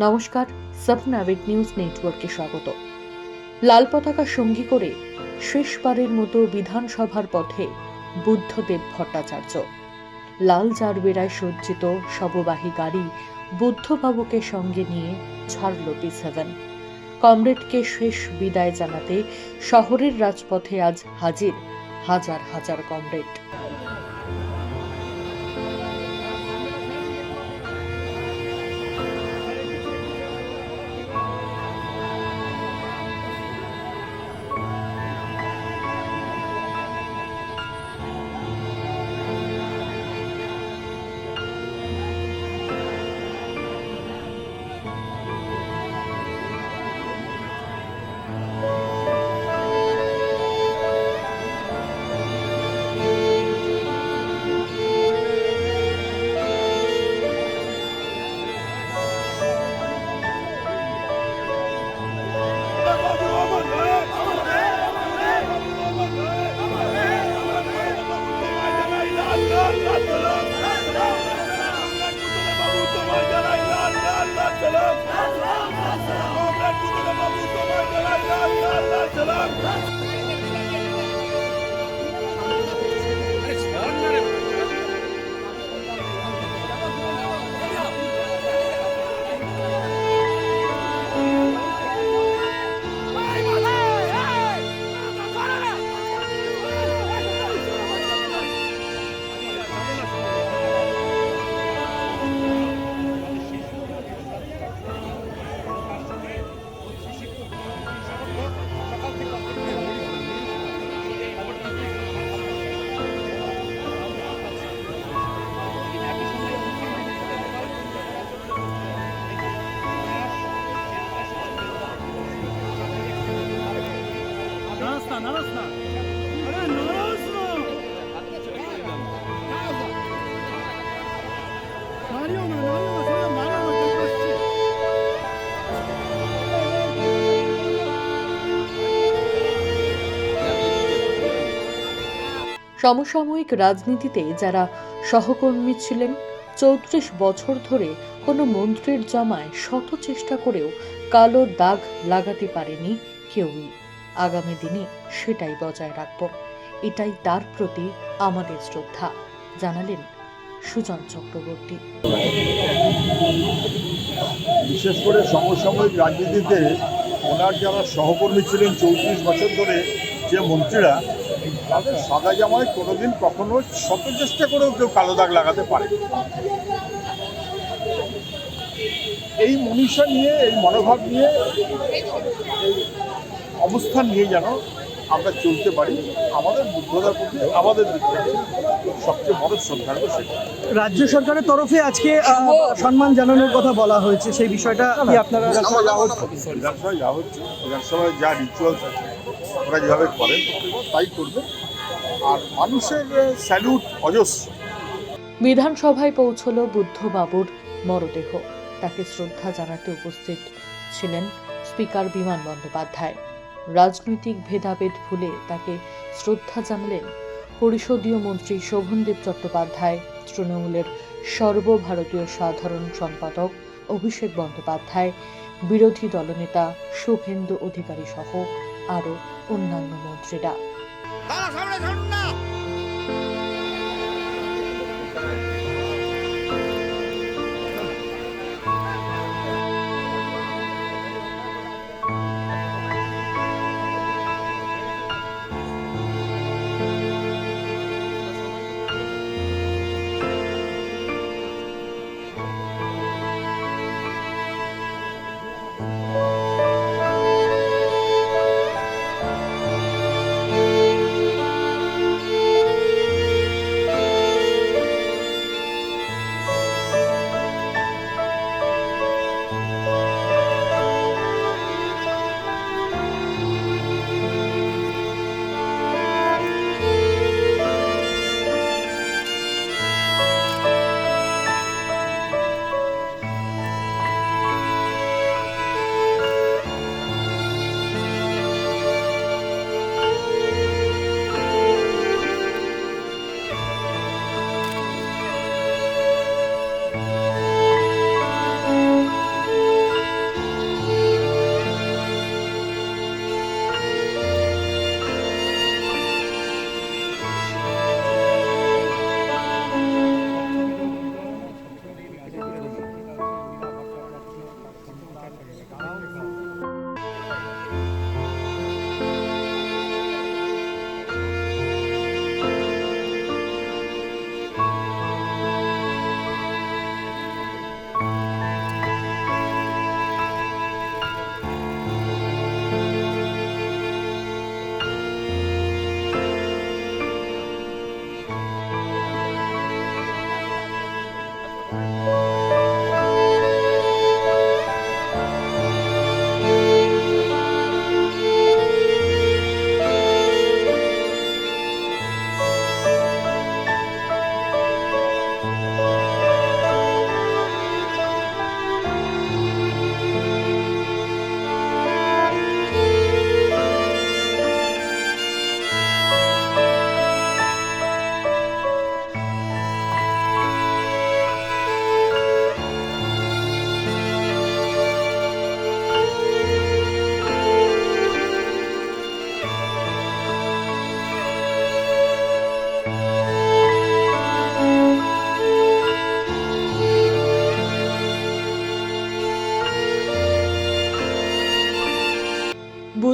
নমস্কার, সাবনাবিক নিউজ নেটওয়ার্কে স্বাগত। লাল পতাকা সঙ্গী করে শেষবারের মতো বিধানসভার পথে বুদ্ধদেব ভট্টাচার্য। লাল জারবেরায় সজ্জিত শববাহী গাড়ি বুদ্ধবাবুকে সঙ্গে নিয়ে ছাড়ল P7। কমরেডকে শেষ বিদায় জানাতে শহরের রাজপথে আজ হাজির হাজার হাজার কমরেড। সমসাময়িক রাজনীতিতে যারা সহকর্মী ছিলেন, ৩৪ বছর ধরে কোনো মন্ত্রীর জামায় শত চেষ্টা করেও কালো দাগ লাগাতে পারেনি কেউই। আগামী দিনে সেটাই বজায় রাখব, এটাই তার প্রতি আমাদের শ্রদ্ধা, জানালেন সুজন চক্রবর্তী। বিশেষ করে সমসাময়িক রাজনীতিতে ওনার যারা সহকর্মী ছিলেন ৩৪ বছর ধরে যে মন্ত্রীরা, তাদের সাদা জামায় কোনোদিন কখনো শত চেষ্টা করেও কেউ কালো দাগ লাগাতে পারে। এই মনীষা নিয়ে, এই মনোভাব নিয়ে, এই অবস্থান নিয়ে যেন আমরা চলতে পারি, আমাদের বুদ্ধতার প্রতি আমাদের দিক থেকে সবচেয়ে বড় শ্রদ্ধা সেটা। রাজ্য সরকারের তরফে আজকে সম্মান জানানোর কথা বলা হয়েছে, সেই বিষয়টা কি আপনারা? বিধানসভায় যা হচ্ছে, বিধানসভায় যা রিচুয়ালস আছে ওরা যেভাবে করেন তাই করবে, আর মানুষের স্যালুট অজস্র। বিধানসভায় পৌঁছল বুদ্ধবাবুর মরদেহ। তাকে শ্রদ্ধা জানাতে উপস্থিত ছিলেন স্পিকার বিমান বন্দ্যোপাধ্যায়। রাজনৈতিক ভেদাভেদ ভুলে তাকে শ্রদ্ধা জানালেন পরিষদীয় মন্ত্রী শোভনদেব চট্টোপাধ্যায়, তৃণমূলের সর্বভারতীয় সাধারণ সম্পাদক অভিষেক বন্দ্যোপাধ্যায়, বিরোধী দলনেতা শুভেন্দু অধিকারী সহ আরও অন্যান্য মন্ত্রীরা।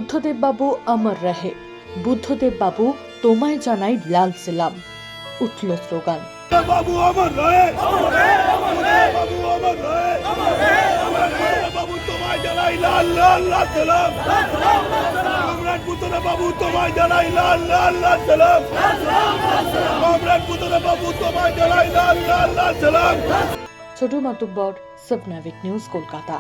বুদ্ধদেব বাবু অমর রহে, বুদ্ধদেব বাবু তোমায় জানাই লাল সালাম, উঠল স্লোগান। বাবু অমর রহে, বাবু অমর রহে, বাবু তোমায় জানাই লাল লাল লাল সালাম, কমরেড বুদ্ধদেব বাবু তোমায় জানাই লাল লাল লাল সালাম, কমরেড বুদ্ধদেব বাবু তোমায় জানাই লাল লাল লাল সালাম। ছোট মাতুব্বর, সাবনাভিক নিউজ, কলকাতা।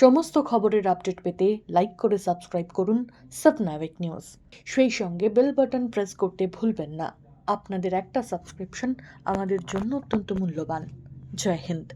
সমস্ত খবরের আপডেট পেতে লাইক করে সাবস্ক্রাইব করুন সাবনাভিক নিউজ। সেই সঙ্গে বেল বাটন প্রেস করতে ভুলবেন না। আপনাদের একটা সাবস্ক্রিপশন আমাদের জন্য অত্যন্ত মূল্যবান। জয় হিন্দ।